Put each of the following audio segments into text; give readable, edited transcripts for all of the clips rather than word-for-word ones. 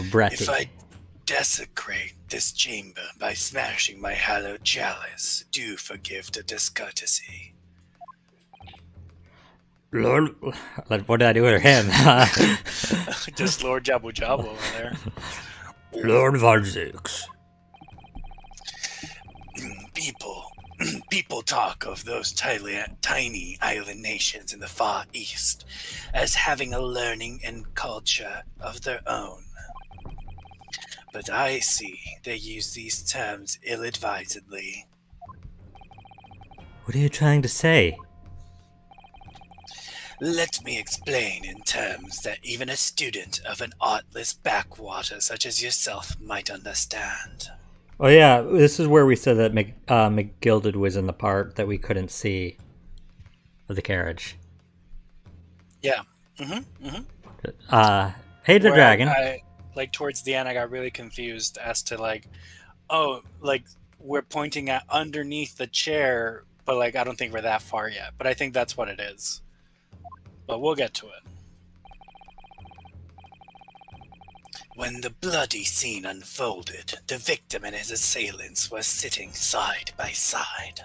Bretty. If I desecrate this chamber by smashing my hallowed chalice, do forgive the discourtesy. Lord, what did I do with him? Just Lord Jabu Jabu over there. Lord Von Zix. People talk of those tiny island nations in the Far East as having a learning and culture of their own. But I see they use these terms ill-advisedly. What are you trying to say? Let me explain in terms that even a student of an artless backwater such as yourself might understand. Oh yeah, this is where we said that McGilded was in the part that we couldn't see of the carriage. Yeah. Hey the dragon. Like towards the end, I got really confused as to like, oh, like we're pointing at underneath the chair, but like I don't think we're that far yet. But I think that's what it is. But we'll get to it. When the bloody scene unfolded, the victim and his assailants were sitting side by side.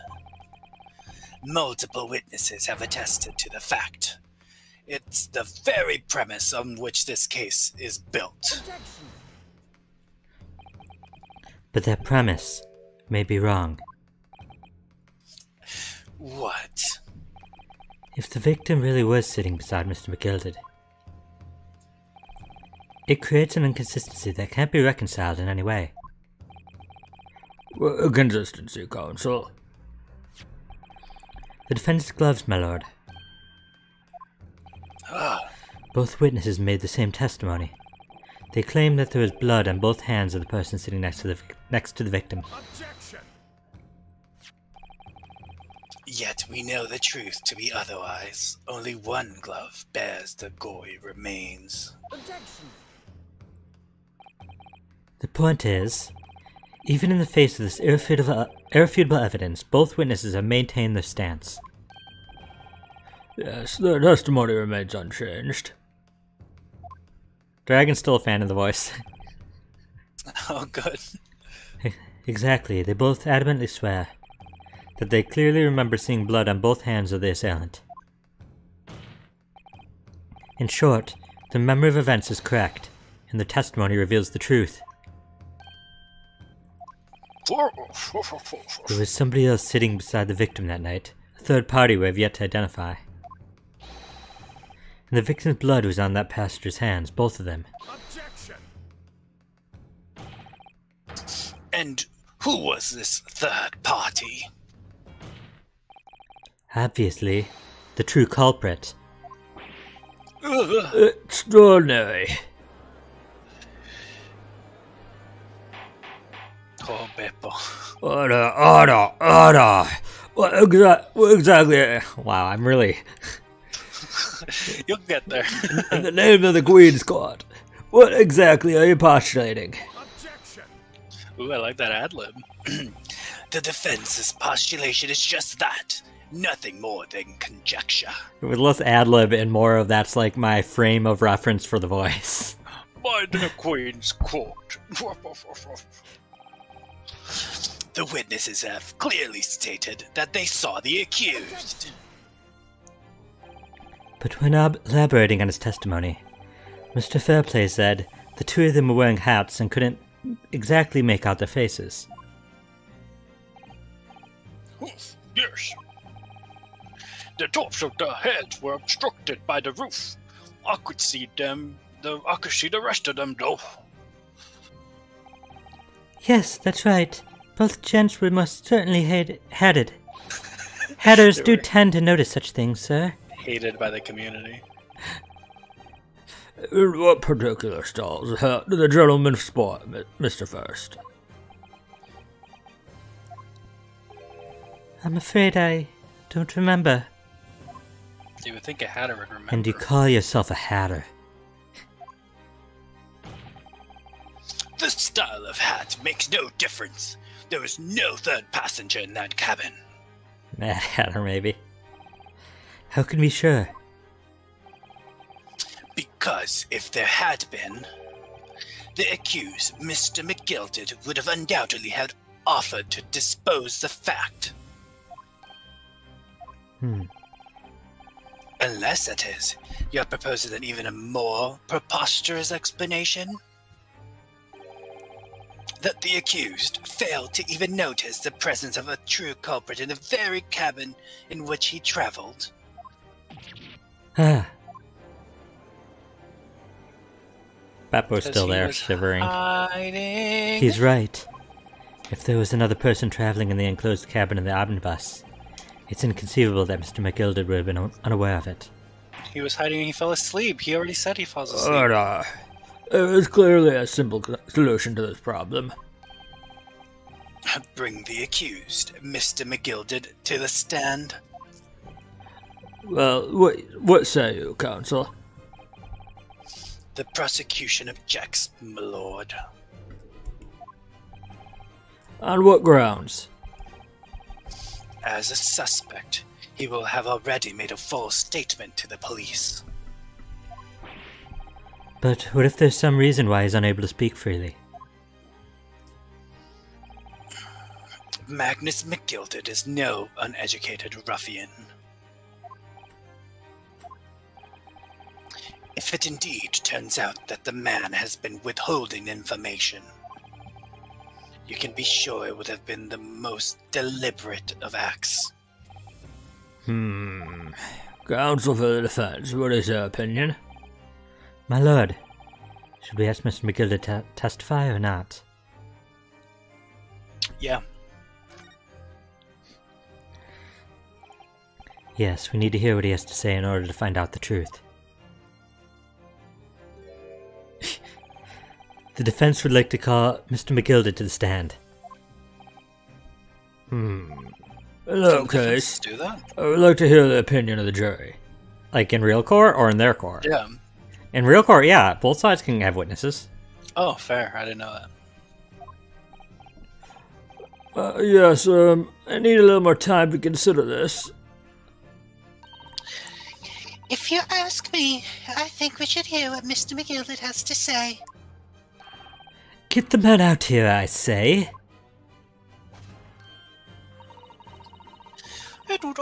Multiple witnesses have attested to the fact. It's the very premise on which this case is built. But that premise may be wrong. What? If the victim really was sitting beside Mr. McGilded, it creates an inconsistency that can't be reconciled in any way. Consistency, counsel. The defendant's gloves, my lord. Both witnesses made the same testimony. They claimed that there was blood on both hands of the person sitting next to the victim. Objection! Yet we know the truth to be otherwise. Only one glove bears the gory remains. Objection! The point is, even in the face of this irrefutable evidence, both witnesses have maintained their stance. Yes, their testimony remains unchanged. Dragon's still a fan of the voice. Oh, good. Exactly, they both adamantly swear that they clearly remember seeing blood on both hands of the assailant. In short, the memory of events is correct, and the testimony reveals the truth. There was somebody else sitting beside the victim that night, a third party we have yet to identify. And the victim's blood was on that passenger's hands, both of them. Objection! And who was this third party? Obviously, the true culprit. Ugh. Extraordinary. Oh, Beppo. Order. What exactly? Wow, I'm really... You'll get there. In the name of the Queen's Court, what exactly are you postulating? Objection! Ooh, I like that ad-lib. The defense's postulation is just that. Nothing more than conjecture. With less ad-lib and more of that's like my frame of reference for the voice. By the Queen's Court. The witnesses have clearly stated that they saw the accused. But when elaborating on his testimony, Mr. Fairplay said the two of them were wearing hats and couldn't exactly make out their faces. Yes. The tops of their heads were obstructed by the roof. I could see them. I could see the rest of them, though. Yes, that's right. Both gents were most certainly hatted. Hatters do tend to notice such things, sir. Hated by the community. In what particular stalls hat did the gentleman spot, Mr. First? I'm afraid I don't remember. You would think a hatter would remember. And you call yourself a hatter? The style of hat makes no difference. There was no third passenger in that cabin. Mad Hatter, maybe. How can we be sure? Because if there had been, The accused, Mr. McGilded, would have undoubtedly had offered to dispose the fact. Unless, that is, you're proposing an even more preposterous explanation? That the accused failed to even notice the presence of a true culprit in the very cabin in which he traveled. Beppo's still He there, was shivering. hiding. He's right. If there was another person traveling in the enclosed cabin of the omnibus, it's inconceivable that Mr. McGilded would have been unaware of it. He was hiding and he fell asleep. He already said he falls asleep. There is clearly a simple solution to this problem. Bring the accused, Mr. McGilded, to the stand. Well, what say you, counsel? The prosecution objects, my lord. On what grounds? As a suspect, he will have already made a false statement to the police. But what if there's some reason why he's unable to speak freely? Magnus McGilded is no uneducated ruffian. If it indeed turns out that the man has been withholding information, you can be sure it would have been the most deliberate of acts. Counsel for the defense, what is your opinion? My lord, should we ask Mr. McGilded to testify or not? Yeah. Yes, we need to hear what he has to say in order to find out the truth. The defense would like to call Mr. McGilded to the stand. In that case, Let's do that. I would like to hear the opinion of the jury. Like in real court or in their court? Yeah. In real court, yeah, both sides can have witnesses. Oh, fair. I didn't know that. Yes, I need a little more time to consider this. If you ask me, I think we should hear what Mr. McGilded has to say. Get the man out here, I say. It would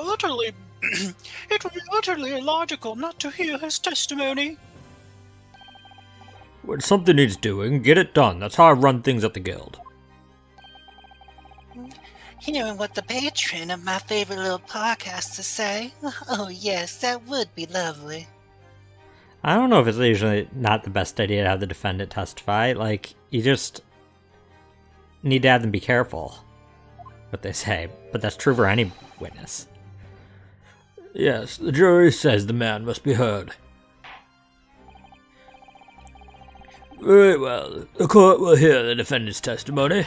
be utterly illogical not to hear his testimony. When something needs doing, get it done. That's how I run things at the guild. Hearing what the patron of my favorite little park has to say. Oh yes, that would be lovely. I don't know if it's usually not the best idea to have the defendant testify. Like, you just need to have them be careful what they say. But that's true for any witness. Yes, the jury says the man must be heard. Very well. The court will hear the defendant's testimony.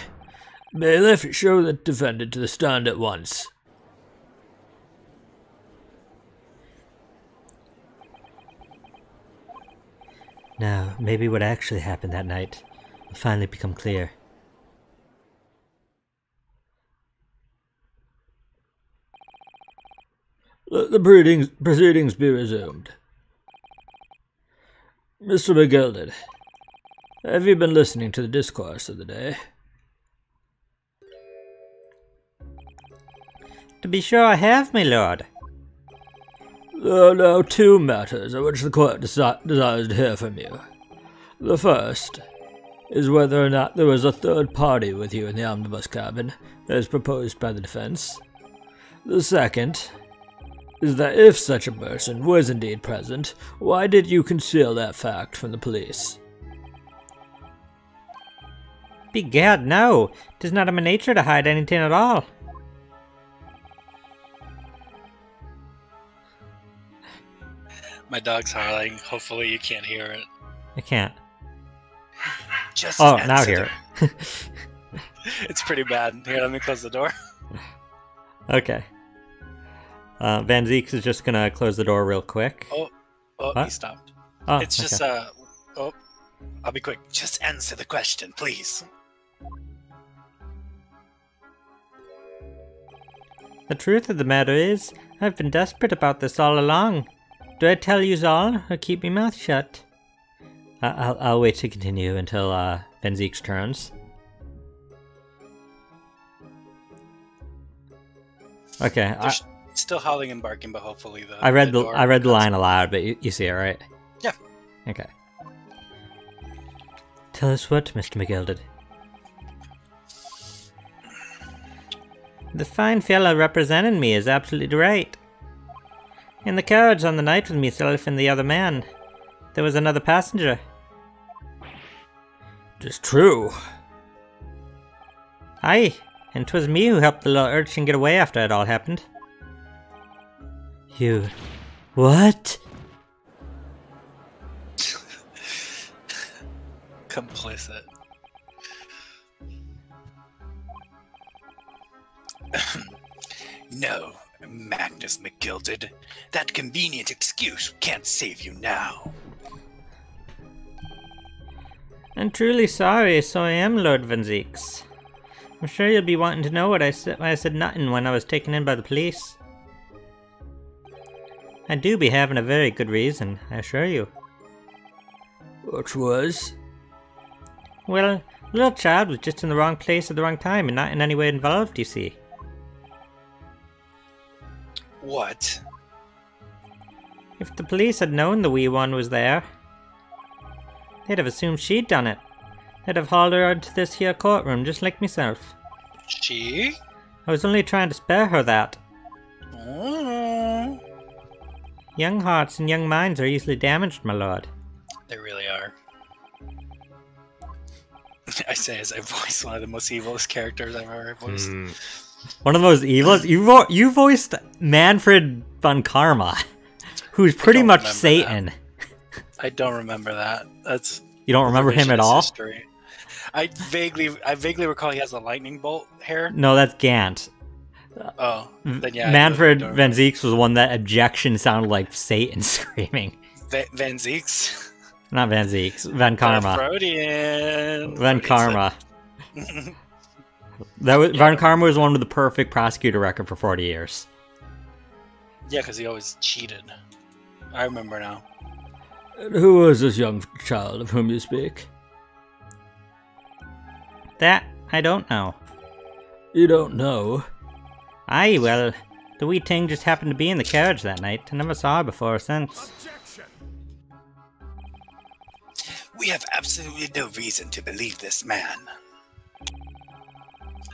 Bailiff, show the defendant to the stand at once. Now, maybe what actually happened that night will finally become clear. Let the proceedings be resumed. Mr. McGilded, have you been listening to the discourse of the day? To be sure I have, my lord. There are now two matters on which the court desires to hear from you. The first is whether or not there was a third party with you in the omnibus cabin, as proposed by the defense. The second is that if such a person was indeed present, why did you conceal that fact from the police? Begad, no. 'Tis not in my nature to hide anything at all. My dog's howling. Hopefully you can't hear it. I can't. Just Oh, now answer here. It's pretty bad. Here, let me close the door. Okay. Van Zeeks is just gonna close the door real quick. Oh, What? he stopped. Oh, It's just, okay. I'll be quick. Just answer the question, please. The truth of the matter is, I've been desperate about this all along. Do I tell yous all, or keep me mouth shut? I'll wait to continue until Van Zeek's turns. Okay. They're still howling and barking, but hopefully I read the line aloud, but you see it, right? Yeah. Okay. Tell us what, Mr. McGilded. The fine fellow representing me is absolutely right. In the carriage on the night with myself and the other man, there was another passenger. 'Tis true. Aye, and 'twas me who helped the little urchin get away after it all happened. You... What? Complicit. No, Magnus McGilded. That convenient excuse can't save you now. I'm truly sorry, so I am, Lord Van Zeeks. I'm sure you'll be wanting to know why I said nothing when I was taken in by the police. I do be having a very good reason, I assure you. Which was? Well, the little child was just in the wrong place at the wrong time and not in any way involved, you see. What? If the police had known the wee one was there, they'd have assumed she'd done it. They'd have hauled her out to this here courtroom just like myself. She? I was only trying to spare her that. Oh. Young hearts and young minds are easily damaged, my lord. They really are. I say as I voice one of the most evilest characters I've ever voiced. One of the most evil. You voiced Manfred von Karma, who's pretty much Satan. I don't remember that. That's you don't remember him at all. History. I vaguely recall he has a lightning bolt hair. No, that's Gant. Oh, then yeah. Manfred Van Zeeks was the one that objection sounded like Satan screaming. Van Zeeks. Not Van Zeeks. Van Karma. Freudian. Van Karma. Van Karma was one with the perfect prosecutor record for 40 years. Yeah, because he always cheated. I remember now. And who was this young child of whom you speak? That I don't know. You don't know? Aye, well, the wee thing just happened to be in the carriage that night. I never saw her before or since. Objection! We have absolutely no reason to believe this man.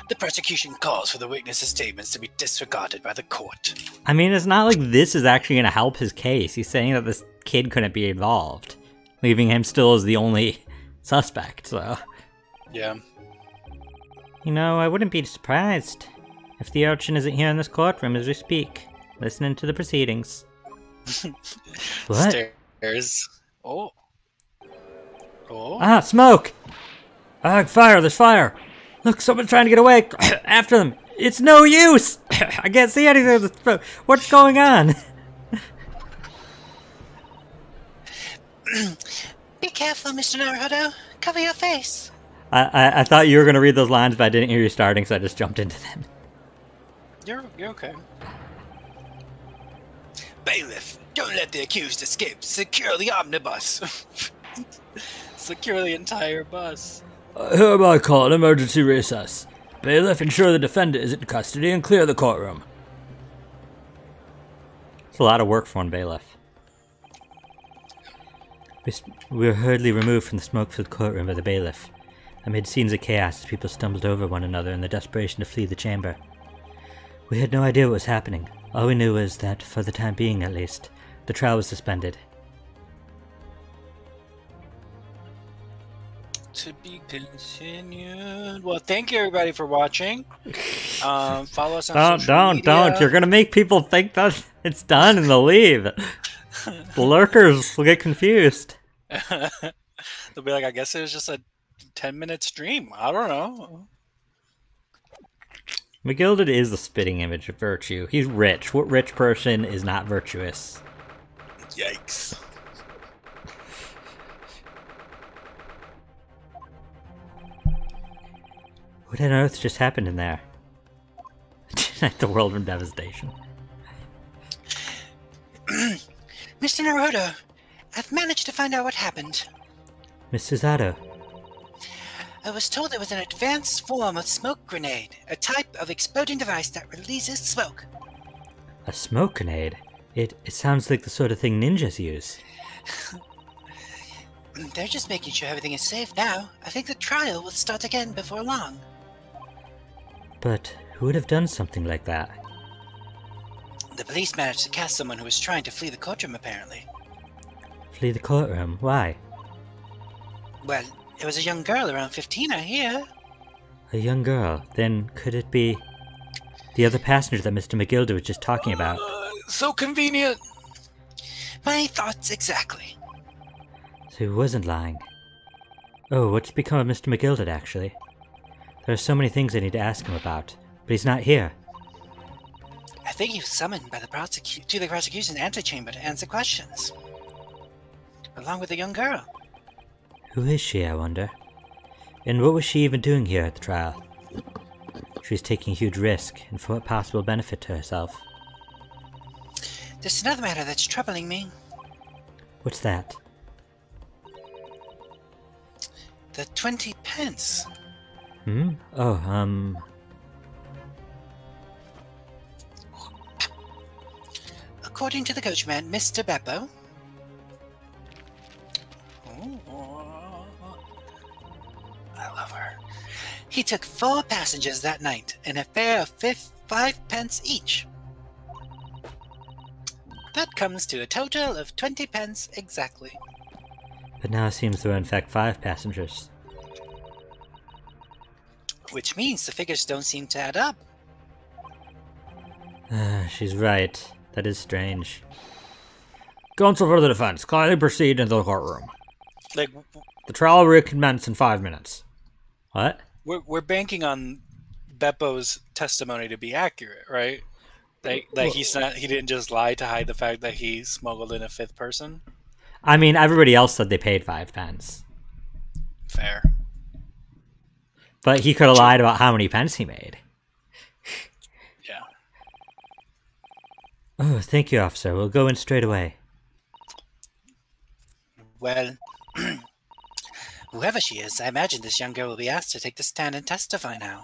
The prosecution calls for the witness's statements to be disregarded by the court. I mean, it's not like this is actually going to help his case. He's saying that this kid couldn't be involved, leaving him still as the only suspect, so... Yeah. You know, I wouldn't be surprised if the urchin isn't here in this courtroom as we speak, listening to the proceedings. What? Stairs. Oh. Oh. Ah, smoke! Ah, fire, there's fire! Look, someone's trying to get away! After them! It's no use! I can't see anything! What's going on? Be careful, Mr. Naruto. Cover your face. I thought you were going to read those lines, but I didn't hear you starting, so I just jumped into them. You're okay. Bailiff, don't let the accused escape. Secure the omnibus. Secure the entire bus. I hereby call an emergency recess. Bailiff, ensure the defendant is in custody and clear the courtroom. It's a lot of work for one bailiff. We were hurriedly removed from the smoke-filled courtroom by the bailiff, amid scenes of chaos as people stumbled over one another in the desperation to flee the chamber. We had no idea what was happening. All we knew was that, for the time being at least, the trial was suspended. To be continued. Well, thank you everybody for watching. Follow us on social media. Don't. You're gonna make people think that it's done and they'll leave. The lurkers will get confused. They'll be like, I guess it was just a 10-minute stream. I don't know. McGilded is the spitting image of virtue. He's rich. What rich person is not virtuous? Yikes. What on earth just happened in there? The world of devastation. Mr. Naruto, I've managed to find out what happened. Miss Susato. I was told it was an advanced form of smoke grenade, a type of exploding device that releases smoke. A smoke grenade? It sounds like the sort of thing ninjas use. They're just making sure everything is safe now. I think the trial will start again before long. But who would have done something like that? The police managed to catch someone who was trying to flee the courtroom, apparently. Flee the courtroom? Why? Well, it was a young girl around 15, I hear. A young girl? Then could it be the other passenger that Mr. McGilder was just talking about? So convenient. My thoughts exactly. So he wasn't lying. Oh, what's become of Mr. McGilder, actually? There are so many things I need to ask him about, but he's not here. I think he was summoned by the prosecution's antechamber to answer questions. Along with a young girl. Who is she, I wonder? And what was she even doing here at the trial? She was taking a huge risk, and for what possible benefit to herself? There's another matter that's troubling me. What's that? The 20 pence. Hmm? Oh, According to the coachman, Mr. Beppo. I love her. He took 4 passengers that night, and a fare of 5 pence each. That comes to a total of 20 pence exactly. but now it seems there were in fact 5 passengers. Which means the figures don't seem to add up. She's right. That is strange. Counsel for the defense, kindly proceed into the courtroom. Like, The trial will recommence in 5 minutes. What? we're banking on Beppo's testimony to be accurate, right? That he didn't just lie to hide the fact that he smuggled in a 5th person. I mean, everybody else said they paid 5 pence. Fair. But he could have lied about how many pence he made. Yeah. Oh, thank you, officer. We'll go in straight away. Well, whoever she is, I imagine this young girl will be asked to take the stand and testify now.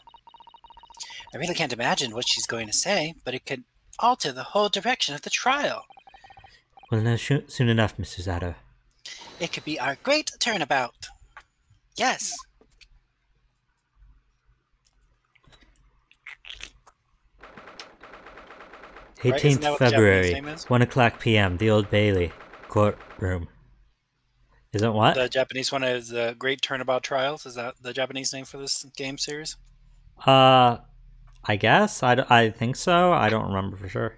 I really can't imagine what she's going to say, but it could alter the whole direction of the trial. We'll know soon enough, Mr. Zato. It could be our great turnabout. Yes. Right, isn't that 18th what the Japanese February, name is? 1 o'clock p.m., the Old Bailey courtroom. Isn't what? The Japanese one is the Great Turnabout Trials. Is that the Japanese name for this game series? I guess. I think so. I don't remember for sure.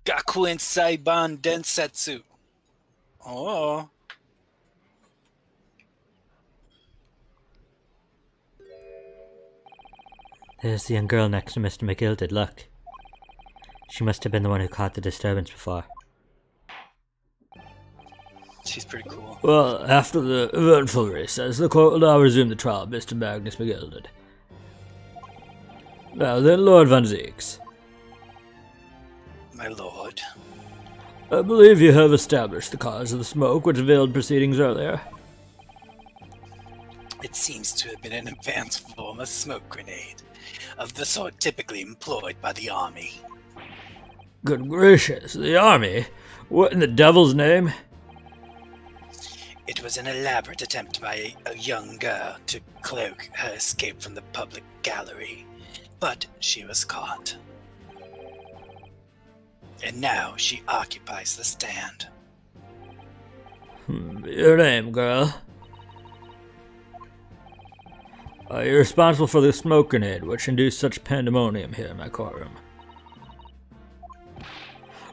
Gakuen Saiban Densetsu. Oh. There's the young girl next to Mr. McGilded, look. She must have been the one who caught the disturbance before. She's pretty cool. Well, after the eventful recess, the court will now resume the trial of Mr. Magnus McGilded. Now then, Lord Van Zeeks. My lord. I believe you have established the cause of the smoke which veiled proceedings earlier. It seems to have been an advanced form of smoke grenade, of the sort typically employed by the army. Good gracious, the army? What in the devil's name? It was an elaborate attempt by a young girl to cloak her escape from the public gallery, but she was caught. And now she occupies the stand. Your name, girl? Are you responsible for the smoke grenade which induced such pandemonium here in my courtroom?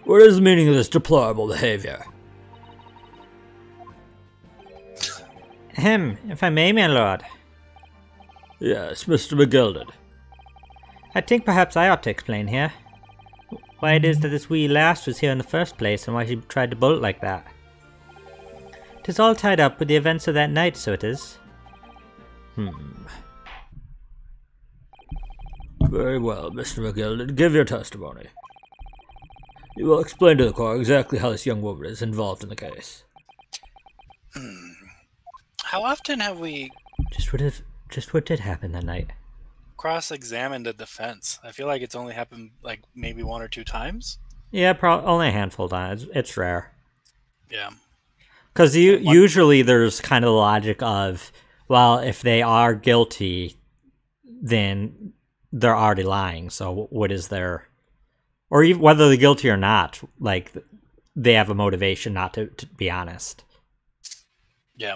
What is the meaning of this deplorable behavior? If I may, my lord. Yes, Mr. McGilded. I think perhaps I ought to explain here. Why it is that this wee lass was here in the first place, and why she tried to bolt like that. 'Tis all tied up with the events of that night, so it is. Very well, Mr. McGilded. Give your testimony. You will explain to the court exactly how this young woman is involved in the case. How often have we Just what did happen that night? cross-examined a defense? I feel like it's only happened like maybe 1 or 2 times. Yeah, probably only a handful of times. It's rare. Yeah. Because usually there's kind of the logic of, well, if they are guilty, then they're already lying. So what is their, or even whether they're guilty or not, like they have a motivation not to be honest. Yeah.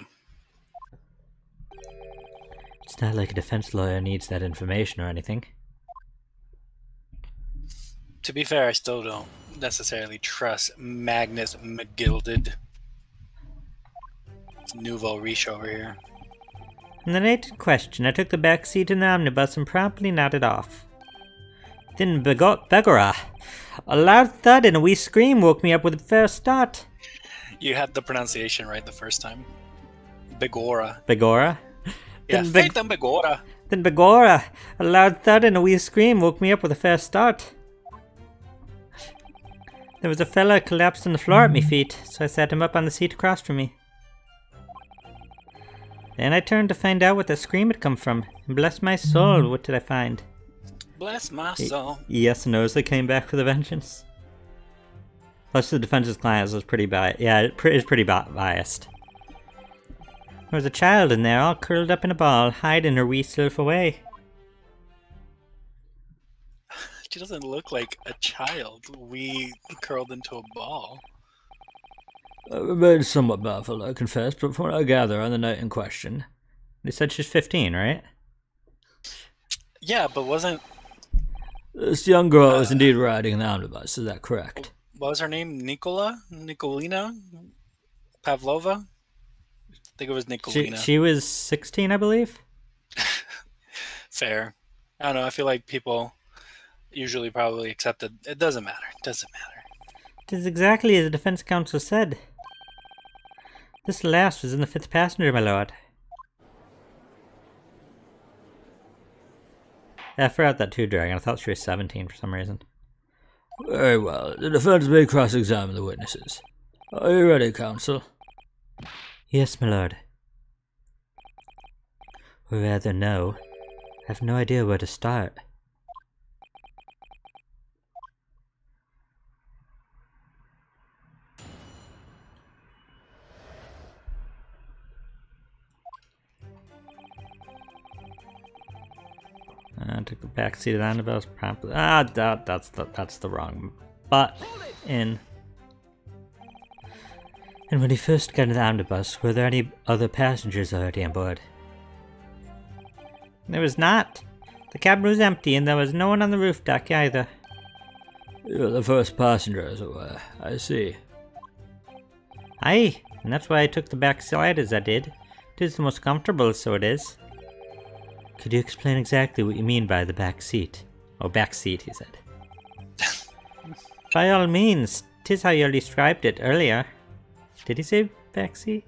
It's not like a defense lawyer needs that information or anything. To be fair, I still don't necessarily trust Magnus McGilded. Nouveau riche over here. On the night in question, I took the back seat in the omnibus and promptly nodded off. Then Begorra, a loud thud and a wee scream woke me up with a fair start. You had the pronunciation right the first time. Begorra. Begorra? Yeah, Phantom Begorra. Then Begorra, a loud thud and a wee scream woke me up with a fair start. There was a fella collapsed on the floor at me feet, so I sat him up on the seat across from me. Then I turned to find out what the scream had come from, and bless my soul, what did I find? Bless my soul. Yes, Nosley came back with a vengeance. Plus the defense's class was pretty biased. Yeah, it is pretty biased. There was a child in there, all curled up in a ball, hiding her wee self away. She doesn't look like a child. We curled into a ball. I remain somewhat baffled, I confess, but from what I gather on the night in question. They said she's 15, right? Yeah, but wasn't... This young girl is indeed riding an omnibus, is that correct? What was her name? Nikolina? Pavlova? I think it was Nikolina. She was 16, I believe? Fair. I don't know, I feel like people usually probably accept it. It doesn't matter. It doesn't matter. It is exactly as the defense counsel said. This last was in the 5th passenger, my lord. I forgot that too, Dragon. I thought she was 17 for some reason. Very well. The defense may cross-examine the witnesses. Are you ready, counsel? Yes, my lord. Or rather, no. I have no idea where to start. I took the back seat of the omnibus promptly. That's the wrong button. And when he first got into the omnibus, were there any other passengers already on board? There was not. The cabin was empty, and there was no one on the roof deck either. You're the first passenger, as it were. I see. Aye, and that's why I took the back side as I did. It is the most comfortable, so it is. Could you explain exactly what you mean by the back seat? Oh, back seat, he said. By all means, 'tis how you described it earlier. Did he say back seat?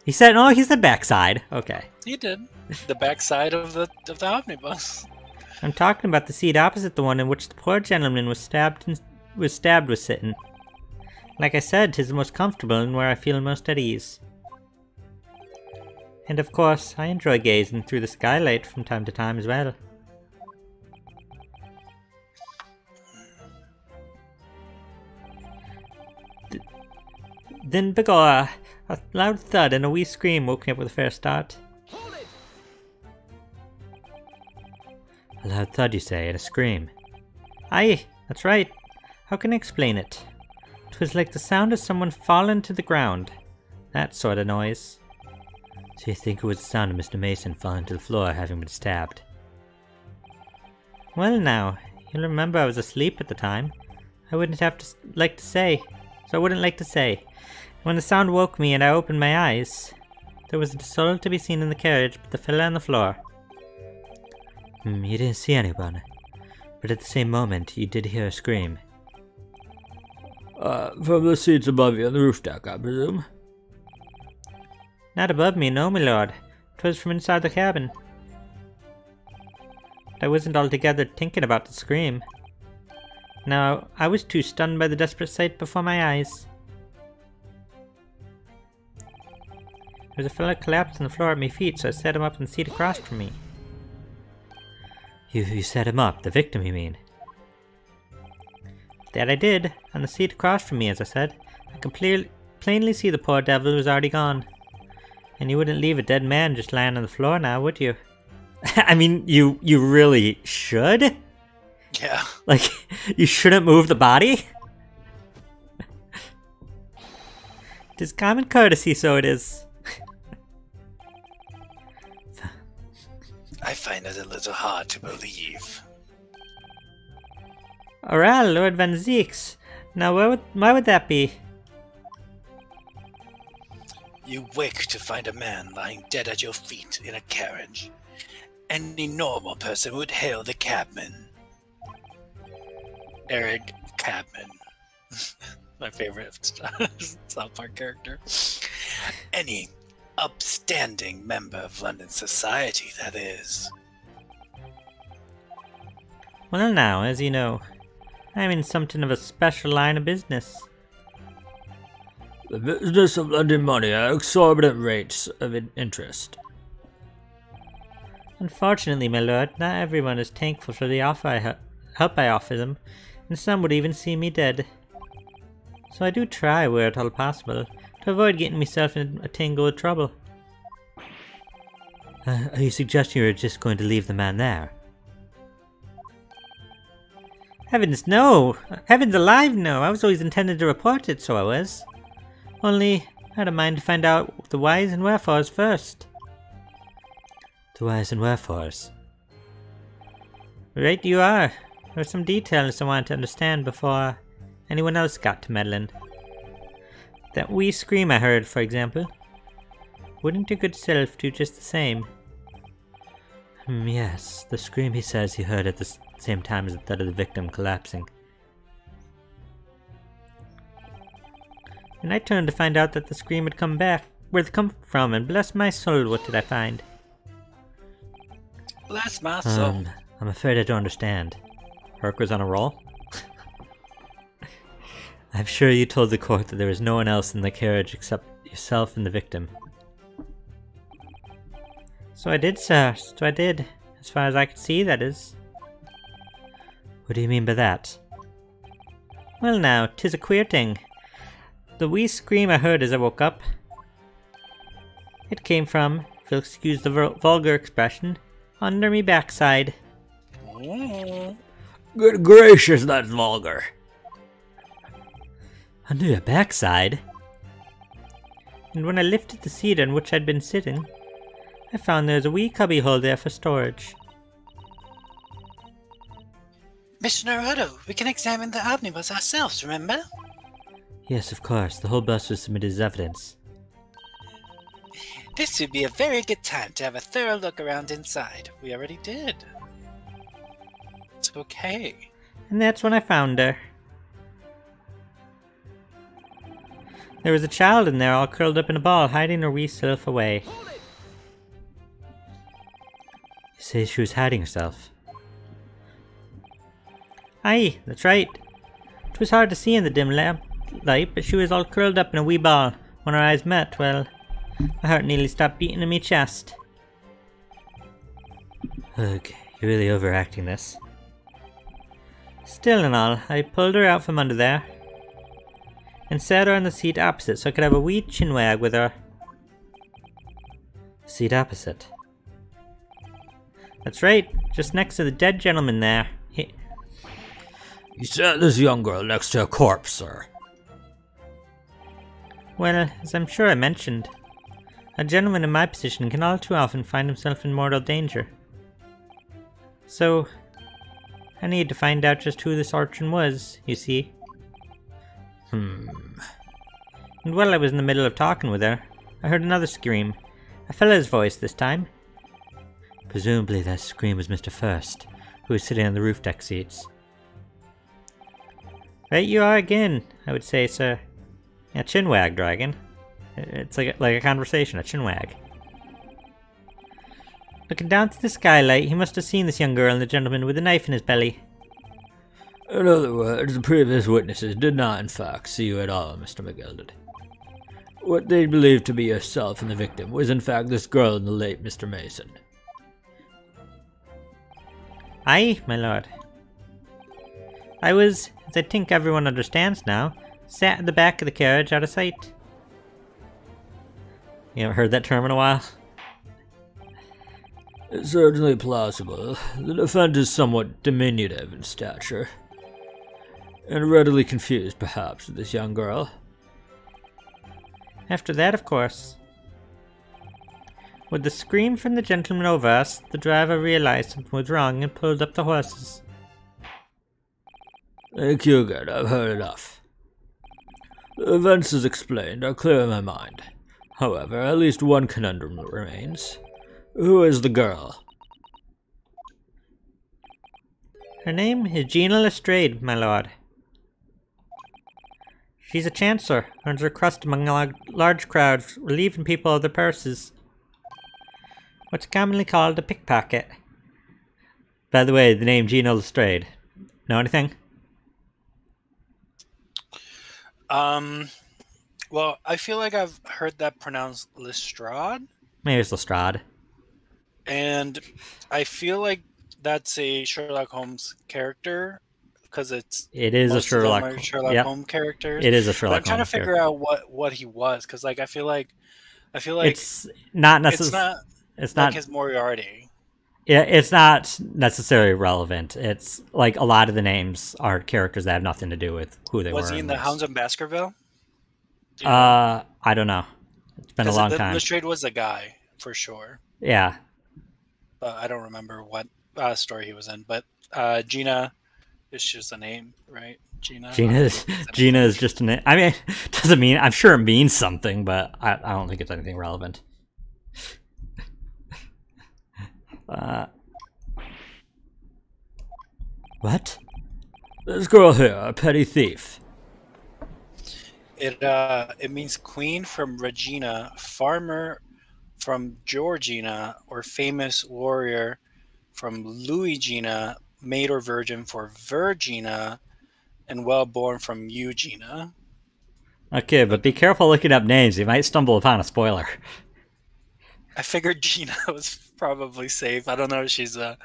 He said, oh, he said backside. Okay. He did. The backside of the omnibus. I'm talking about the seat opposite the one in which the poor gentleman was stabbed was sitting. Like I said, 'tis the most comfortable and where I feel most at ease. And of course, I enjoy gazing through the skylight from time to time as well. Then begorra, a loud thud and a wee scream woke me up with a fair start. A loud thud, you say, and a scream. Aye, that's right. How can I explain it? 'Twas like the sound of someone falling to the ground. That sort of noise. So you think it was the sound of Mr. Mason falling to the floor having been stabbed? Well now, you'll remember I was asleep at the time. I wouldn't like to say. When the sound woke me and I opened my eyes, there was a soul to be seen in the carriage but the fella on the floor. You didn't see anyone, but at the same moment you did hear a scream. From the seats above you on the roof deck, I presume? Not above me, no, my lord. 'Twas from inside the cabin. But I wasn't altogether thinking about the scream. No, I was too stunned by the desperate sight before my eyes. It There's a fella collapsed on the floor at my feet, so I set him up in the seat across from me. You set him up? The victim, you mean? That I did, on the seat across from me, as I said. I could plainly see the poor devil was already gone. And you wouldn't leave a dead man just lying on the floor now, would you? I mean, you really should? Yeah. Like, you shouldn't move the body? Tis common courtesy, so it is. I find it a little hard to believe. Oral, Lord Van Zeeks. Now, why would that be? You wake to find a man lying dead at your feet in a carriage. Any normal person would hail the cabman. Eric Cabman. My favorite South Park character. Any upstanding member of London society, that is. Well now, as you know, I'm in something of a special line of business. The business of lending money at exorbitant rates of interest. Unfortunately, my lord, not everyone is thankful for the help I offer them, and some would even see me dead. So I do try, where at all possible, to avoid getting myself in a tangle of trouble. Are you suggesting you're just going to leave the man there? Heavens, no! Heavens alive, no! I was always intended to report it, so I was. Only, I had a mind to find out the whys and wherefores first. The whys and wherefores? Right you are. There are some details I wanted to understand before anyone else got to meddling. That wee scream I heard, for example. Wouldn't your good self do just the same? Yes, the scream he says he heard at the same time as that of the victim collapsing. And I turned to find out that the scream had come back, where it come from, and bless my soul, what did I find? Bless my soul. I'm afraid I don't understand. Herc was on a roll? I'm sure you told the court that there was no one else in the carriage except yourself and the victim. So I did, sir. So I did. As far as I could see, that is. What do you mean by that? Well now, 'tis a queer thing. The wee scream I heard as I woke up. It came from, if you'll excuse the vulgar expression, under me backside. Good gracious, that's vulgar. Under your backside? And when I lifted the seat on which I'd been sitting, I found there was a wee cubbyhole there for storage. Mr. Naruto, we can examine the omnibus ourselves, remember? Yes, of course. The whole bus was submitted as evidence. This would be a very good time to have a thorough look around inside. We already did. It's okay. And that's when I found her. There was a child in there all curled up in a ball, hiding her wee self away. You say she was hiding herself? Aye, that's right. It was hard to see in the dim light, but she was all curled up in a wee ball. When our eyes met, well, my heart nearly stopped beating in my chest. Ugh, you're really overacting this. Still and all, I pulled her out from under there and sat her on the seat opposite so I could have a wee chinwag with her. Seat opposite? That's right, just next to the dead gentleman there. You sat this young girl next to a corpse, sir. Well, as I'm sure I mentioned, a gentleman in my position can all too often find himself in mortal danger. So, I need to find out just who this urchin was, you see. And while I was in the middle of talking with her, I heard another scream. A fella's voice this time. Presumably that scream was Mr. First, who was sitting on the roof deck seats. Right you are again, I would say, sir. Yeah, chinwag, dragon. It's like a conversation, a chinwag. Looking down through the skylight, he must have seen this young girl and the gentleman with a knife in his belly. In other words, the previous witnesses did not in fact see you at all, Mr. McGilded. What they believed to be yourself and the victim was in fact this girl and the late Mr. Mason. Aye, my lord. I was, as I think everyone understands now, sat at the back of the carriage out of sight. You haven't heard that term in a while? It's certainly plausible. The defendant is somewhat diminutive in stature, and readily confused, perhaps, with this young girl. After that, of course. With the scream from the gentleman over us, the driver realized something was wrong and pulled up the horses. Thank you again, I've heard enough. The events as explained are clear in my mind. However, at least one conundrum remains. Who is the girl? Her name is Gina Lestrade, my lord. She's a chancer, earns her crust among large crowds, relieving people of their purses. What's commonly called a pickpocket. By the way, the name Gina Lestrade. Know anything? Well, I feel like I've heard that pronounced Lestrade, Maybe it's Lestrade. and I feel like that's a Sherlock Holmes character because It is a most of them Sherlock. are Sherlock Yep, Holmes characters. it is a But Sherlock I'm trying Holmes to figure character. out what he was because like I feel like It's not it's necessarily. not It's like not. his Moriarty. Yeah, it's not necessarily relevant. It's like a lot of the names are characters that have nothing to do with who they were. Was he in the this. Hounds of Baskerville? Do you know? I don't know. It's been a 'Cause long time. Lestrade was a guy for sure, Yeah, but I don't remember what story he was in. But Gina is just a name, right? Gina. Gina is just an. I mean, it doesn't mean. I'm sure it means something, but I don't think it's anything relevant. What? This girl here, a petty thief. It means queen from Regina, farmer from Georgina, or famous warrior from Louisgina, maid or virgin for Virgina, and well-born from Eugenia. Okay, but be careful looking up names. You might stumble upon a spoiler. I figured Gina was probably safe. I don't know if she's a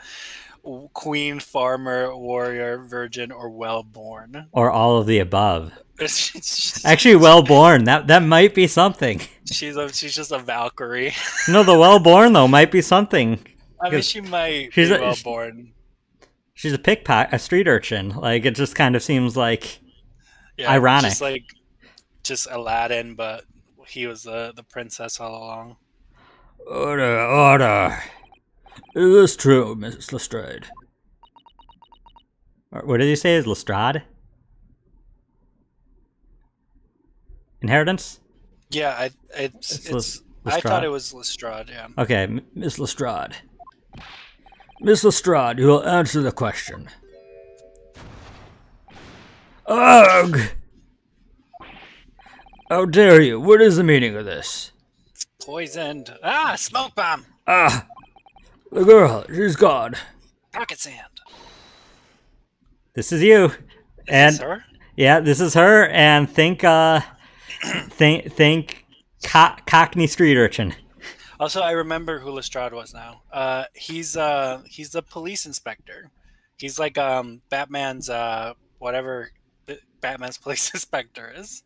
queen, farmer, warrior, virgin, or well-born. Or all of the above. she's Actually, well-born. That might be something. she's just a Valkyrie. No, the well-born, though, might be something. I mean, she might She's be a- well-born. She's a pickpocket, a street urchin. Like, it just kind of seems like Yeah, ironic. Just Aladdin, but he was the princess all along. Order, order. Is this true, Mrs. Lestrade? What did he say? Is Lestrade? Inheritance? Yeah, It's I Lestrade? thought it was Lestrade. Yeah. Okay, Miss Lestrade. Miss Lestrade, you will answer the question. Ugh! How dare you? What is the meaning of this? Poisoned. Smoke bomb. Ah! The girl, she's gone. Pocket sand. this is you. And Is this her? yeah, this is her. And think Cockney street urchin. Also, I remember who Lestrade was now. He's the police inspector. He's like Batman's whatever Batman's police inspector is.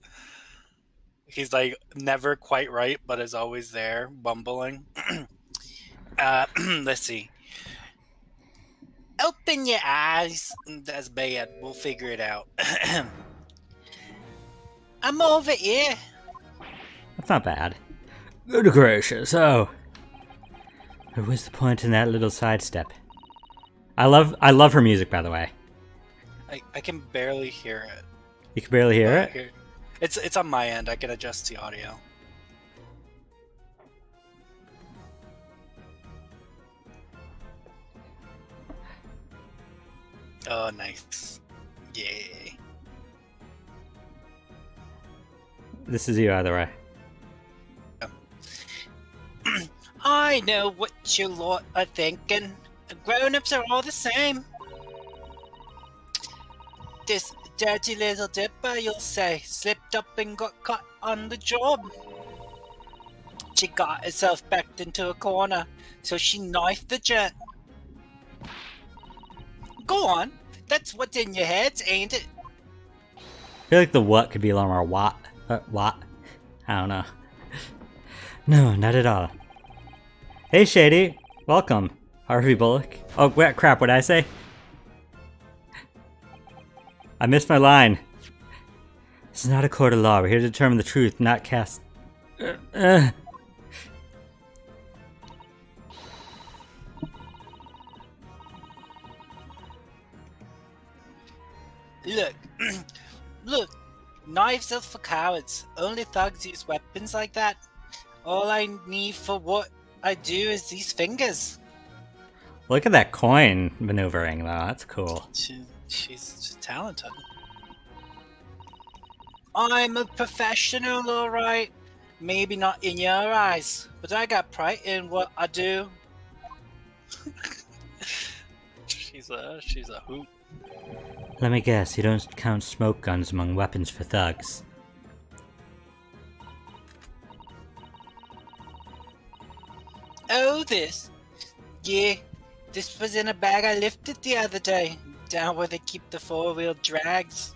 He's like never quite right, but is always there, bumbling. Let's see. Open your eyes. That's bad. We'll figure it out. I'm over here. That's not bad. Good gracious, oh. What was the point in that little sidestep? I love her music, by the way. I can barely hear it. You can barely hear it? It's on my end. I can adjust the audio. Oh, nice. Yay. This is you either way. I know what you lot are thinking. Grown-ups are all the same. This dirty little dipper, you'll say, slipped up and got caught on the job. She got herself backed into a corner, so she knifed the gent. Go on, that's what's in your heads, ain't it? I feel like the what could be a little more what. What? I don't know. No, not at all. Hey, Shady. Welcome. Harvey Bullock. Oh, wait, crap, what did I say? I missed my line. This is not a court of law. We're here to determine the truth, not cast... Look, look, knives are for cowards. Only thugs use weapons like that. All I need for what I do is these fingers. Look at that coin maneuvering, though. That's cool. She's talented. I'm a professional, alright. Maybe not in your eyes, but I got pride in what I do. She's a hoot. Let me guess, you don't count smoke guns among weapons for thugs. Oh, this? Yeah, this was in a bag I lifted the other day, down where they keep the four-wheel drags.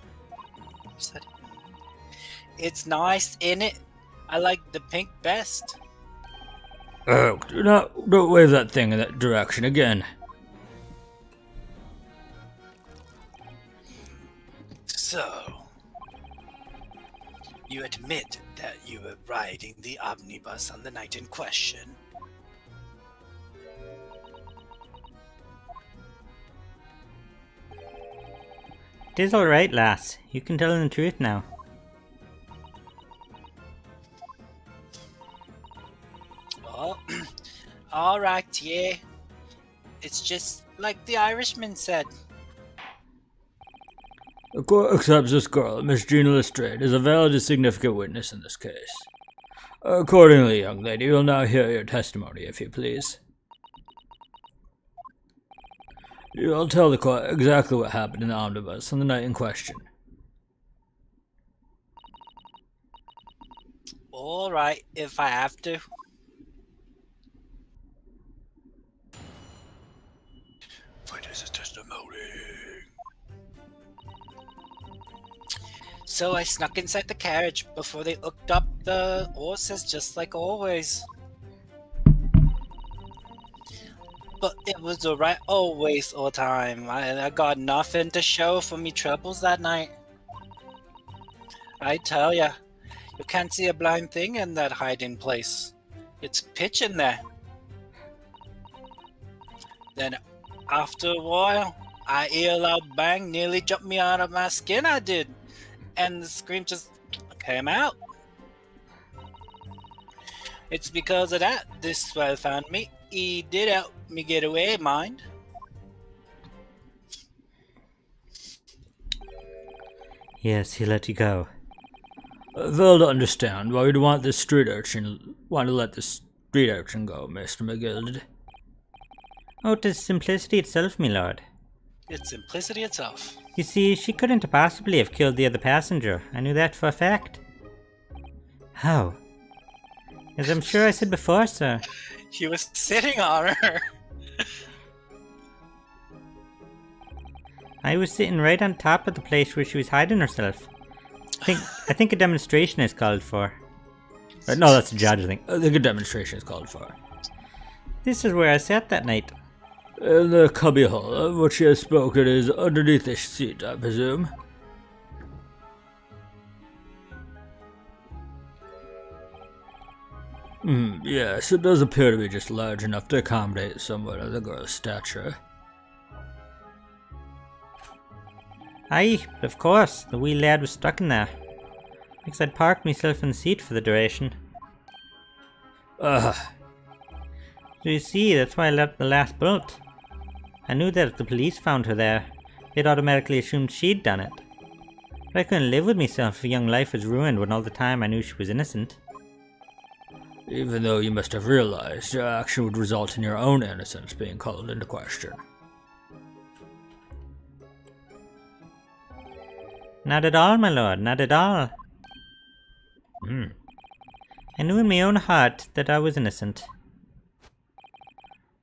It's nice, innit? I like the pink best. Oh, don't wave that thing in that direction again. So, you admit that you were riding the omnibus on the night in question? It is alright, lass. You can tell the truth now. Oh, alright, yeah. It's just like the Irishman said. The court accepts this girl, Miss Gina Lestrade, as a valid and significant witness in this case. Accordingly, young lady, you'll now hear your testimony, if you please. You'll tell the court exactly what happened in the omnibus on the night in question. Alright, if I have to. What is a testimony? So I snuck inside the carriage before they hooked up the horses, just like always. But it was a right old waste of time. I got nothing to show for me troubles that night. I tell ya, you can't see a blind thing in that hiding place. It's pitch in there. Then after a while, I hear a loud bang, nearly jumped me out of my skin, I did. And the scream just came out. It's because of that this swell found me. He did help me get away, mind. Yes, he let you go. Fail to understand why we'd want to let this street urchin go, Mr. McGild. Oh, 'tis simplicity itself, my lord. It's simplicity itself. You see, she couldn't possibly have killed the other passenger. I knew that for a fact. How? As I'm sure I said before, sir. He was sitting on her. I was sitting right on top of the place where she was hiding herself. I think a demonstration is called for. No, that's a judge, I think. I think a demonstration is called for. This is where I sat that night. In the cubbyhole, of which she has spoken is underneath the seat, I presume. Yes, it does appear to be just large enough to accommodate someone of the girl's stature. Aye, but of course, the wee lad was stuck in there. Because I'd parked myself in the seat for the duration. So you see, that's why I left the last bolt. I knew that if the police found her there, they'd automatically assumed she'd done it. But I couldn't live with myself if a young life was ruined when all the time I knew she was innocent. Even though you must have realized your action would result in your own innocence being called into question. Not at all, my lord, not at all. I knew in my own heart that I was innocent.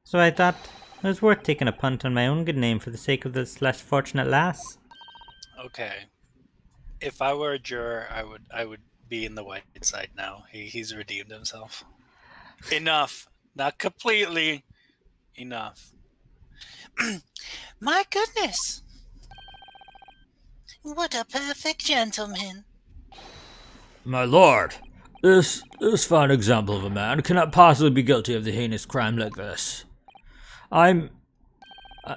So I thought it was worth taking a punt on my own good name for the sake of this less fortunate lass. Okay. If I were a juror, I would be in the white side now. He's redeemed himself. Enough. Not completely. Enough. My goodness! What a perfect gentleman. My lord, this fine example of a man cannot possibly be guilty of the heinous crime like this. I'm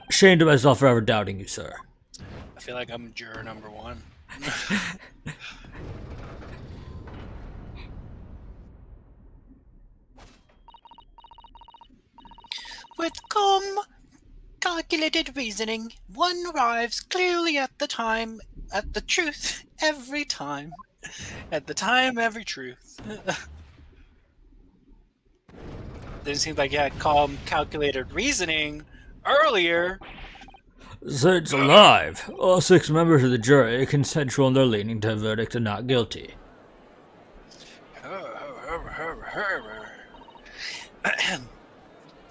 ashamed of myself for ever doubting you, sir. I feel like I'm juror number 1. With calm, calculated reasoning, one arrives clearly at the truth every time. At the time, every truth. Didn't seem like you had calm, calculated reasoning earlier. Saints alive! All 6 members of the jury consensual in their leaning to a verdict of not guilty.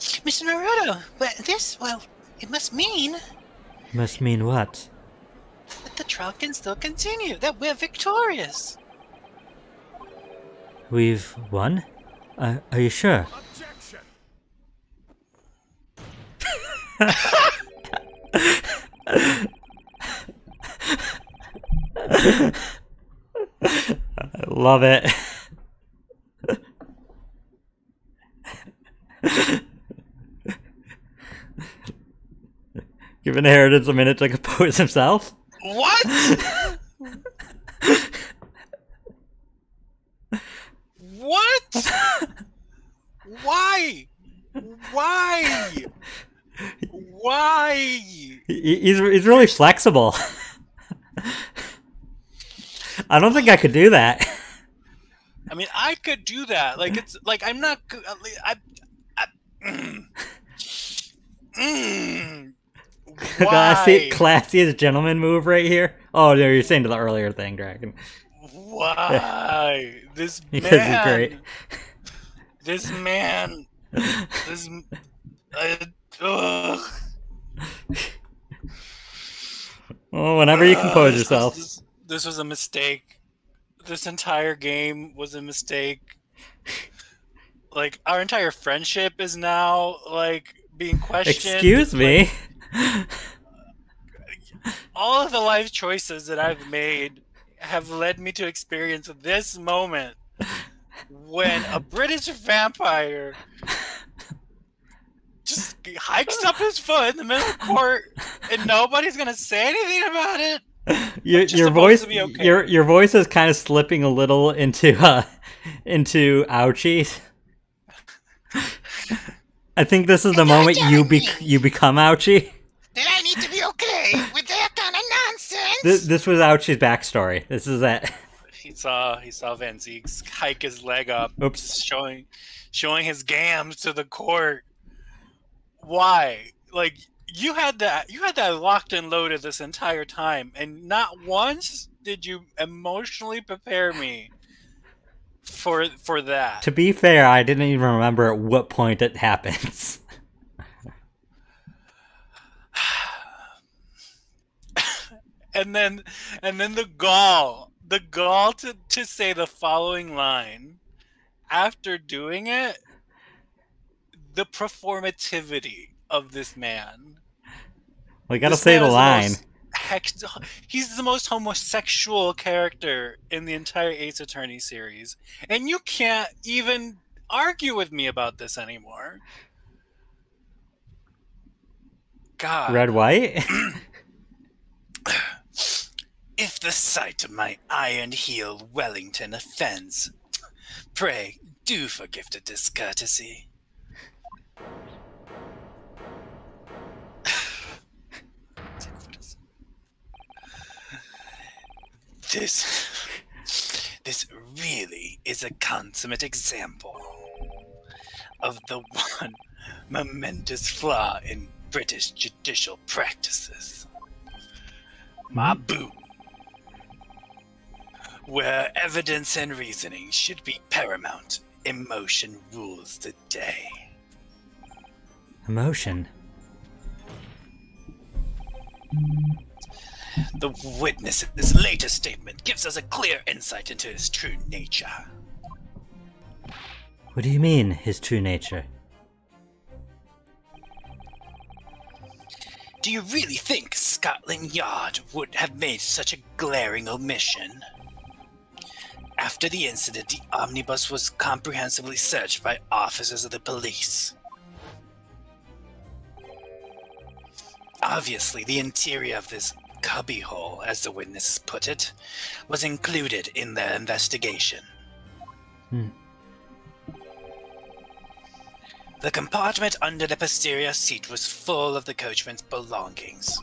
Mr. Naruto, it must mean Must mean what? that the trial can still continue, that we're victorious. We've won? Are you sure? Objection! I love it. Give Inheritance a minute to compose himself. What? What? Why? Why? Why? He's really flexible. I don't think I could do that. I mean, I could do that. Like, it's like I'm not. Why? Classiest gentleman move right here. Oh, no, you're saying to the earlier thing, Dragon. Why? This Because he's man. great. This man. This. Ugh. Well, whenever you compose yourself. This was a mistake. This entire game was a mistake. Like, our entire friendship is now, like, being questioned. Excuse me. All of the life choices that I've made have led me to experience this moment when a British vampire just hikes up his foot in the middle of court and nobody's gonna say anything about it. Your voice, your voice is kind of slipping a little into ouchie. I think this is the moment you become ouchie. Then I need to be okay with that kind of nonsense. This was Ouchie's backstory. This is it. He saw Van Zieks hike his leg up, Oops. showing his gams to the court. Why? Like, you had that locked and loaded this entire time, and not once did you emotionally prepare me for that. To be fair, I didn't even remember at what point it happens. And then the gall to say the following line after doing it, the performativity of this man. We gotta say the line. He's the most homosexual character in the entire Ace Attorney series, and you can't even argue with me about this anymore. God. Red, white? If the sight of my iron-heeled Wellington offends, pray do forgive the discourtesy. This really is a consummate example of the one momentous flaw in British judicial practices. My boot. Where evidence and reasoning should be paramount, emotion rules the day. Emotion. The witness's latest statement gives us a clear insight into his true nature. What do you mean, his true nature? Do you really think Scotland Yard would have made such a glaring omission? After the incident, the omnibus was comprehensively searched by officers of the police. Obviously, the interior of this cubbyhole, as the witnesses put it, was included in their investigation. The compartment under the posterior seat was full of the coachman's belongings.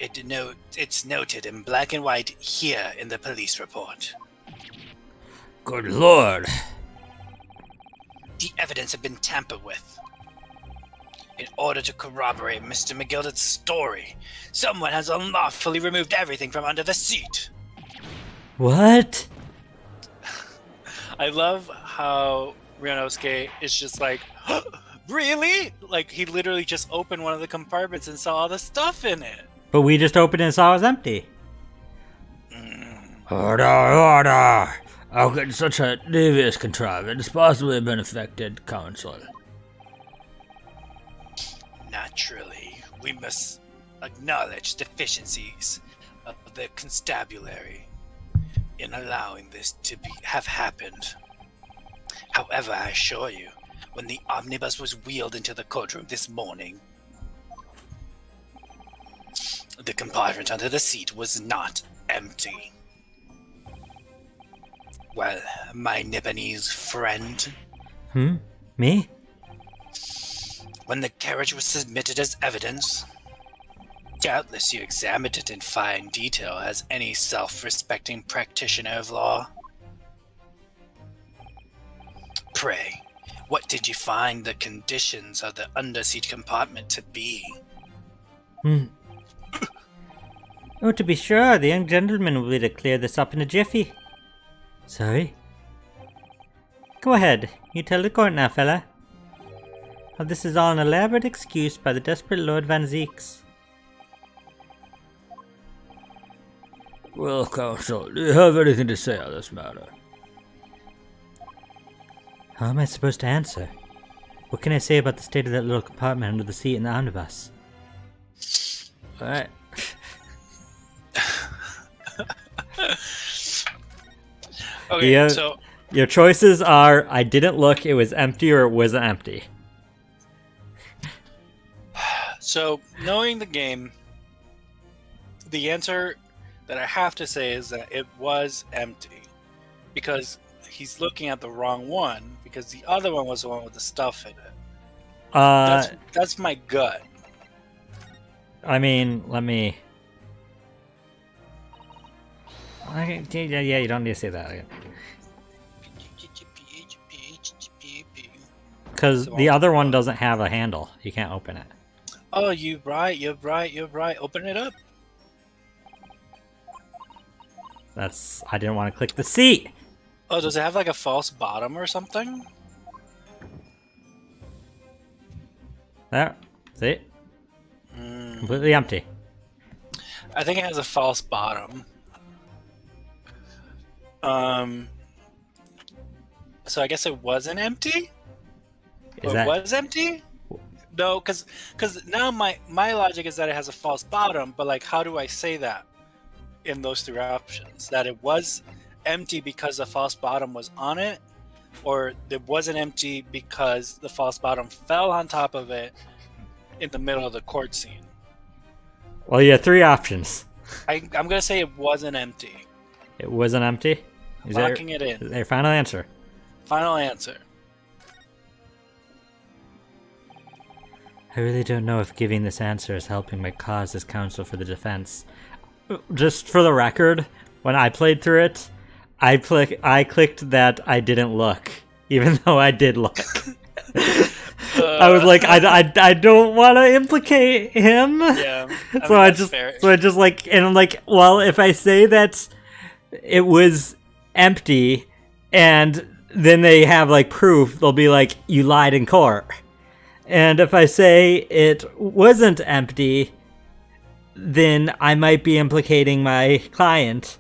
It's noted in black and white here in the police report. Good lord. The evidence had been tampered with. In order to corroborate Mr. McGilder's story, someone has unlawfully removed everything from under the seat. What? I love how Ryunosuke is just like, really? Like, he literally just opened one of the compartments and saw all the stuff in it. But we just opened it and saw it was empty. Order, order! How could such a devious contrivance possibly have been affected, Counsel? Naturally, we must acknowledge deficiencies of the constabulary in allowing this to have happened. However, I assure you, when the omnibus was wheeled into the courtroom this morning, the compartment under the seat was not empty. Well, my Nipponese friend, Me? when the carriage was submitted as evidence, doubtless you examined it in fine detail as any self-respecting practitioner of law. Pray, what did you find the conditions of the underseat compartment to be? Oh, to be sure, the young gentleman will be to clear this up in a jiffy. Sorry? Go ahead, you tell the court now, fella. How this is all an elaborate excuse by the desperate Lord Van Zeeks. Well, Counsel, do you have anything to say on this matter? How am I supposed to answer? What can I say about the state of that little compartment under the seat in the omnibus? Alright. Okay, so your choices are I didn't look, it was empty, or it wasn't empty. So, knowing the game, the answer that I have to say is that it was empty. Because he's looking at the wrong one, because the other one was the one with the stuff in it. That's my gut. I mean, let me... Yeah, you don't need to say that again. Because the other one doesn't have a handle. You can't open it. Oh, you're right. Open it up. I didn't want to click the seat! Oh, does it have like a false bottom or something? There. See? Completely empty. I think it has a false bottom. So I guess it wasn't empty? It was empty? No, because now my logic is that it has a false bottom, but like, how do I say that in those three options? That it was empty because the false bottom was on it, or it wasn't empty because the false bottom fell on top of it in the middle of the court scene? Well, you have three options. I'm going to say it wasn't empty. It wasn't empty? Locking it in. Is that your final answer? Final answer. I really don't know if giving this answer is helping my cause as counsel for the defense. Just for the record, when I played through it, I clicked that I didn't look, even though I did look. I was like, I don't want to implicate him. Yeah. So I just like, and I'm like, well, if I say that it was empty, and then they have like proof, they'll be like, you lied in court. And if I say it wasn't empty, then I might be implicating my client.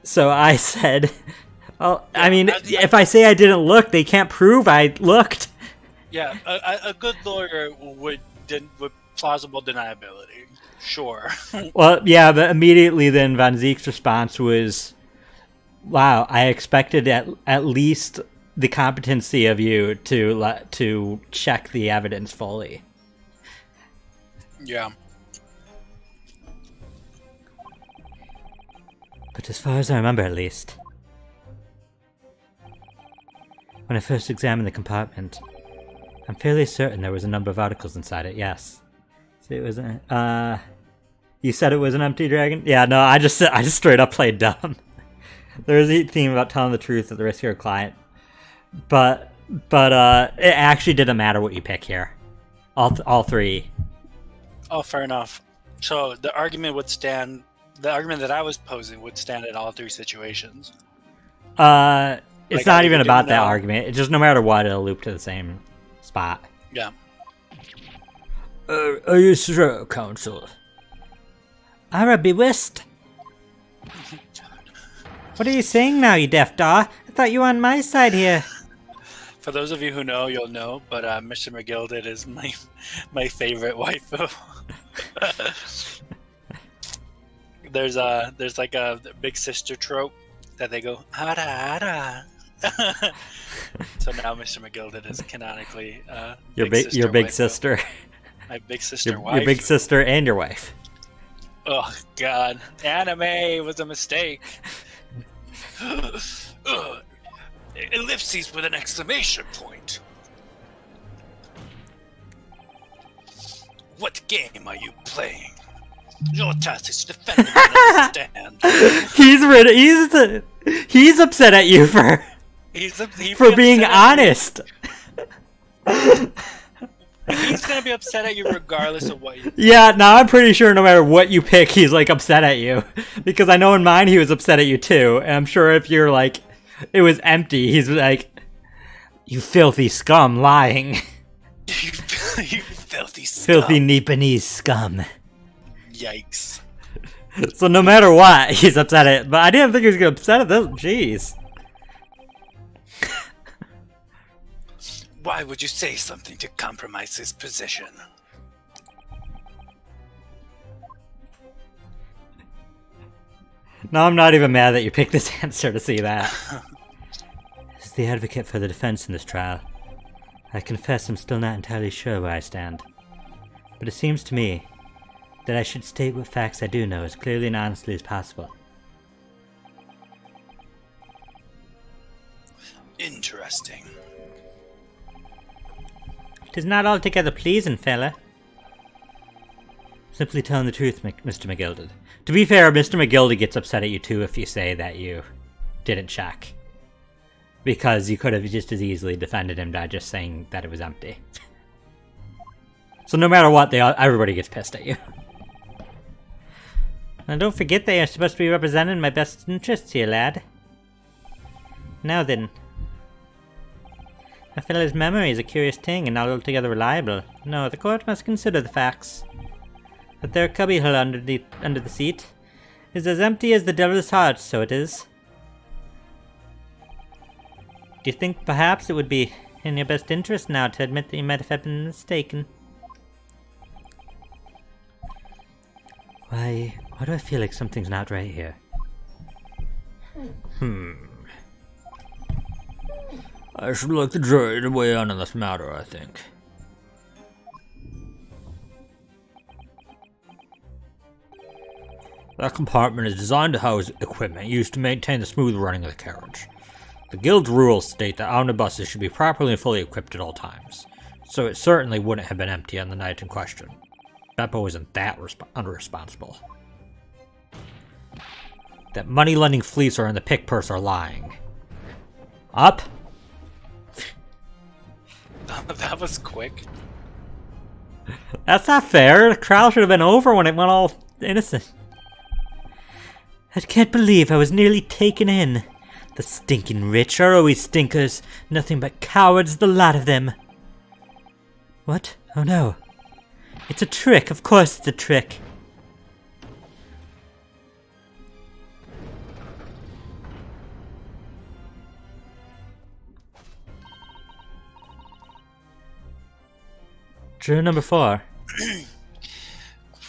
So I said, well, I mean, if I say I didn't look, they can't prove I looked. Yeah, a good lawyer would plausible deniability. Sure. Well, yeah, but immediately then Von Zeke's response was, wow, I expected at least the competency of you to check the evidence fully. Yeah. But as far as I remember, at least, when I first examined the compartment, I'm fairly certain there was a number of articles inside it, yes. So it was you said it was an empty dragon? Yeah, no, I just straight up played dumb. There was a theme about telling the truth at the risk of your client. But it actually didn't matter what you pick here. All three. Oh, fair enough. So the argument would stand. The argument that I was posing would stand in all three situations. It's Like, not even about that know. argument. It's just no matter what, it'll loop to the same spot. Yeah. Are you sure, Counsel? Araby West. What are you saying now, you deaf daw? I thought you were on my side here. For those of you who know, you'll know. But Mr. McGilded is my favorite waifu. There's like a big sister trope that they go ara ara. So now Mr. McGilded is canonically Your big waifu. sister. My big sister wife. Your big sister and your wife. Oh God, anime was a mistake. Ellipses with an exclamation point. What game are you playing? Your task is to defend and understand. He's upset at you for being honest. He's gonna be upset at you regardless of what you. Yeah, now I'm pretty sure no matter what you pick, he's like upset at you. Because I know in mine he was upset at you too. And I'm sure if you're like, it was empty, he's like, you filthy scum, lying. You filthy scum. Filthy Nipponese scum. Yikes! So no matter what, he's upset at it. But I didn't think he was gonna upset at this. Jeez. Why would you say something to compromise his position? No, I'm not even mad that you picked this answer to see that. As the advocate for the defense in this trial, I confess I'm still not entirely sure where I stand. But it seems to me that I should state what facts I do know as clearly and honestly as possible. Interesting. 'Tis not altogether pleasing, fella. Simply telling the truth, Mr. McGilded. To be fair, Mr. McGilded gets upset at you too if you say that you didn't check. Because you could have just as easily defended him by just saying that it was empty. So no matter what, everybody gets pissed at you. And don't forget they are supposed to be representing my best interests here, lad. Now then. A fellow's memory is a curious thing and not altogether reliable. No, the court must consider the facts. That their cubbyhole under the seat is as empty as the devil's heart, so it is. Do you think perhaps it would be in your best interest now to admit that you might have been mistaken? Why do I feel like something's not right here? I should like the jury to weigh in on this matter, I think. That compartment is designed to house equipment used to maintain the smooth running of the carriage. The Guild's rules state that omnibuses should be properly and fully equipped at all times, so it certainly wouldn't have been empty on the night in question. Beppo isn't that unresponsible. That money-lending fleecer and the pick purse are lying. Up? That was quick. That's not fair. The trial should have been over when it went all innocent. I can't believe I was nearly taken in. The stinking rich are always stinkers. Nothing but cowards, the lot of them. What? Oh no. It's a trick, of course it's a trick. Juror number 4.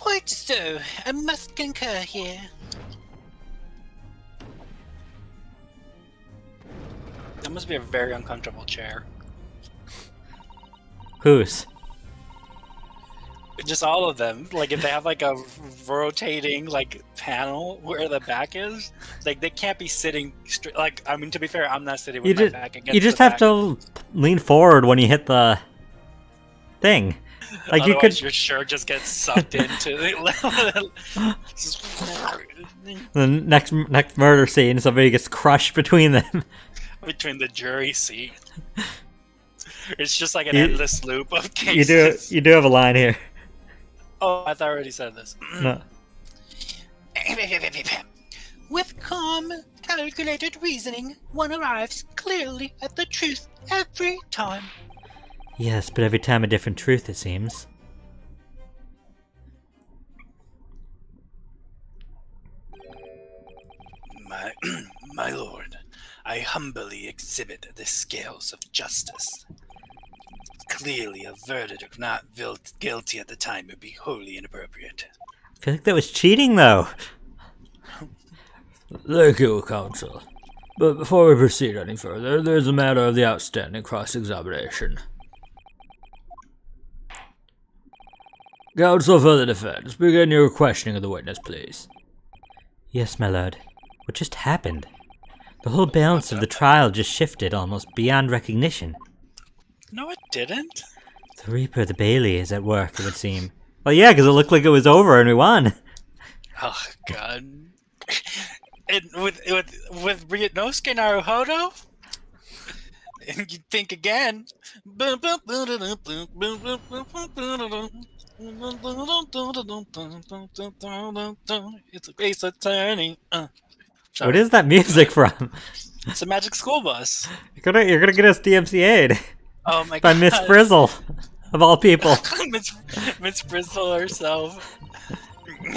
Quite so. I must concur here. That must be a very uncomfortable chair. Whose? Just all of them. Like if they have like a rotating like panel where the back is, like they can't be sitting straight. Like I mean, to be fair, I'm not sitting with my back against. You just the have back. to lean forward when you hit the thing. Like Otherwise, you could. your shirt just gets sucked into the. The next murder scene, somebody gets crushed between them. Between the jury seat. It's just like an endless loop of You cases. do have a line here. Oh, I thought I already said this. No. With calm, calculated reasoning, one arrives clearly at the truth every time. Yes, but every time a different truth, it seems. My lord, I humbly exhibit the scales of justice. Clearly, a verdict of not guilty at the time would be wholly inappropriate. I feel like that was cheating, though. Thank you, counsel. But before we proceed any further, there's a matter of the outstanding cross-examination. Counsel for the defense, begin your questioning of the witness, please. Yes, my lord. What just happened? The whole balance of the trial just shifted almost beyond recognition. No, it didn't. The Reaper, the Bailey, is at work, it would seem. Well, yeah, because it looked like it was over and we won. Oh God. With Ryunosuke Naruhodo? And you think again. It's a base attorney. What is that music from? It's a Magic School Bus. You're gonna get us DMCA'd Oh my by God. Miss Frizzle, of all people. Miss Bristol herself.